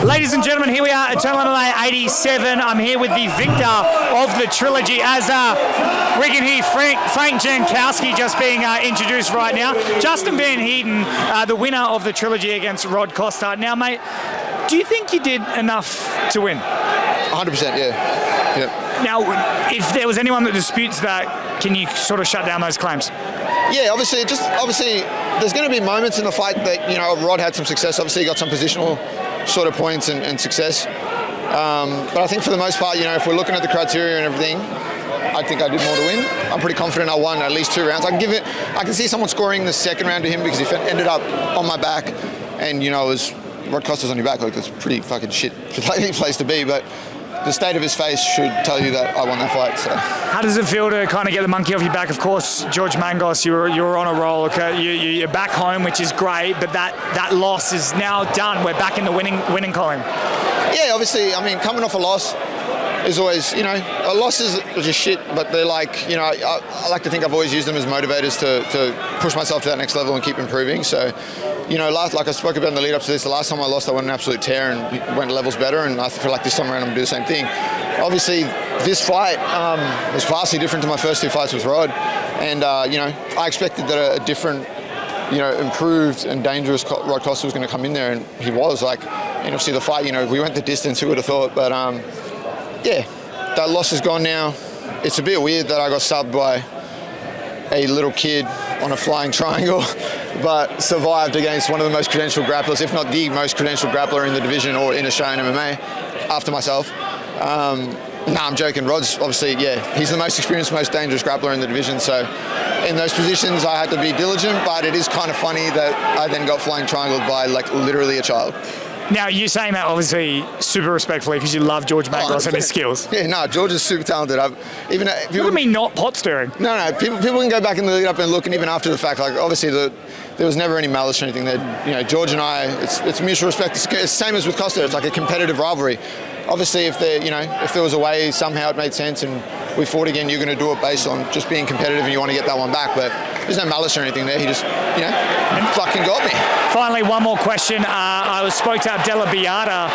Ladies and gentlemen, here we are at Eternal MMA 87. I'm here with the victor of the trilogy as we can hear Frank Jankowski just being introduced right now. Justin Van Heerden, the winner of the trilogy against Rod Costa. Now, mate, do you think you did enough to win? 100%, yeah. Yep. Now, if there was anyone that disputes that, can you sort of shut down those claims? Yeah, obviously, there's going to be moments in the fight that, Rod had some success. Obviously, he got some positional sort of points and success. But I think for the most part, if we're looking at the criteria and everything, I think I did more to win. I'm pretty confident I won at least 2 rounds. I can see someone scoring the second round to him because he ended up on my back, and it was Rod Costa's on your back. Like, that's a pretty fucking shit place to be. But the state of his face should tell you that I won that fight. So, how does it feel to kind of get the monkey off your back? Of course, George Mangos, you were on a roll. Okay, you're back home, which is great. But that loss is now done. We're back in the winning column. Yeah, obviously. I mean, coming off a loss is always, a loss is just shit. But they're like, I like to think I've always used them as motivators to push myself to that next level and keep improving. So, like I spoke about in the lead up to this, the last time I lost, I went an absolute tear and went levels better, and I feel like this time around I'm going to do the same thing. Obviously, this fight was vastly different to my first 2 fights with Rod, and, I expected that a different, improved and dangerous Rod Costa was going to come in there, and he was. Like, and obviously the fight, we went the distance, who would have thought, but, yeah, that loss is gone now. It's a bit weird that I got subbed by a little kid on a flying triangle, but survived against one of the most credentialed grapplers, if not the most credentialed grappler in the division or in Australian MMA, after myself. I'm joking. Rod's obviously, he's the most experienced, most dangerous grappler in the division. So in those positions, I had to be diligent, but it is kind of funny that I then got flying triangled by like literally a child. Now, you're saying that obviously super respectfully because you love George Mangos and his skills. Yeah, no, George is super talented. What do you mean not pot stirring? No, people can go back in the lead up and look, and even after the fact, like obviously there was never any malice or anything there. George and I, it's mutual respect. It's the same as with Costa. It's like a competitive rivalry. Obviously, if there was a way somehow it made sense and we fought again, you're going to do it based on just being competitive and you want to get that one back. But there's no malice or anything there. He just, fucking got me. Finally, one more question. I spoke to Abdalla Biyada,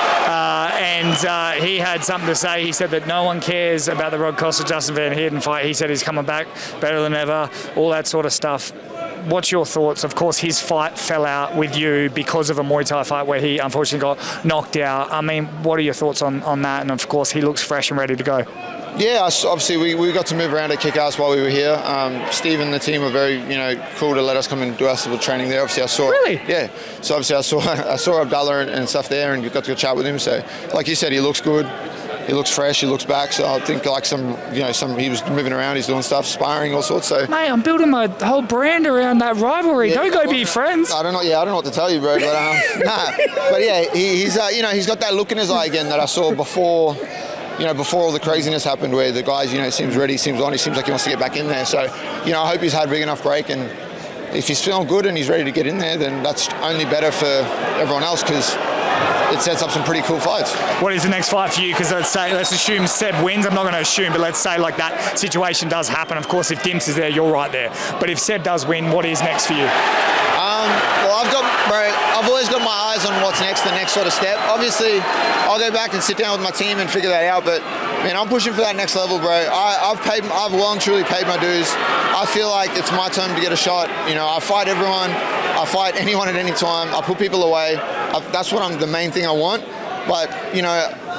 and he had something to say. He said that no one cares about the Rod Costa Justin Van Heerden fight. He said he's coming back better than ever, all that sort of stuff. What's your thoughts? Of course, his fight fell out with you because of a Muay Thai fight where he unfortunately got knocked out. I mean, what are your thoughts on that? And of course, he looks fresh and ready to go. Yeah, obviously we got to move around at Kick-Ass while we were here. Steve and the team were very, cool to let us come and do our civil training there. Obviously, I saw. Really? Yeah. So obviously, I saw Abdalla and stuff there, and you got to chat with him. So, like you said, he looks good. He looks fresh. He looks back. So I think like he was moving around. He's doing stuff, sparring, all sorts. So. Mate, I'm building my whole brand around that rivalry. Yeah, don't go be friends. I don't know. Yeah, I don't know what to tell you, bro. But But yeah, he's he's got that look in his eye again that I saw before. Before all the craziness happened, where the guys, seems ready, seems on, he seems like he wants to get back in there. So, I hope he's had a big enough break, and if he's feeling good and he's ready to get in there, then that's only better for everyone else because it sets up some pretty cool fights. What is the next fight for you? Because let's assume Seb wins. I'm not going to assume, but let's say like that situation does happen. Of course, if Dimps is there, you're right there. But if Seb does win, what is next for you? Well, I've always got my eyes on what's next, the next sort of step. Obviously, I'll go back and sit down with my team and figure that out. But man, I'm pushing for that next level, bro. I've well and truly paid my dues. I feel like it's my turn to get a shot. I fight everyone. I fight anyone at any time. I put people away. That's the main thing I want. But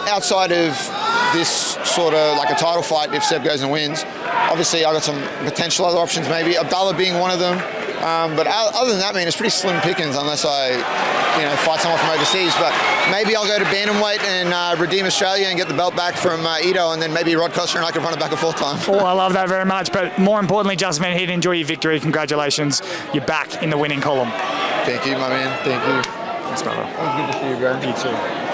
outside of this sort of like a title fight, if Seb goes and wins, obviously I got some potential other options. Maybe Abdalla being one of them. But other than that, man, it's pretty slim pickings unless I, fight someone from overseas. But maybe I'll go to bantamweight and redeem Australia and get the belt back from Ito, and then maybe Rod Costa and I can run it back a 4th time. Oh, I love that very much. But more importantly, Justin Van Heerden, enjoy your victory. Congratulations. You're back in the winning column. Thank you, my man. Thank you. Thanks, brother. It was good to see you, bro. You too.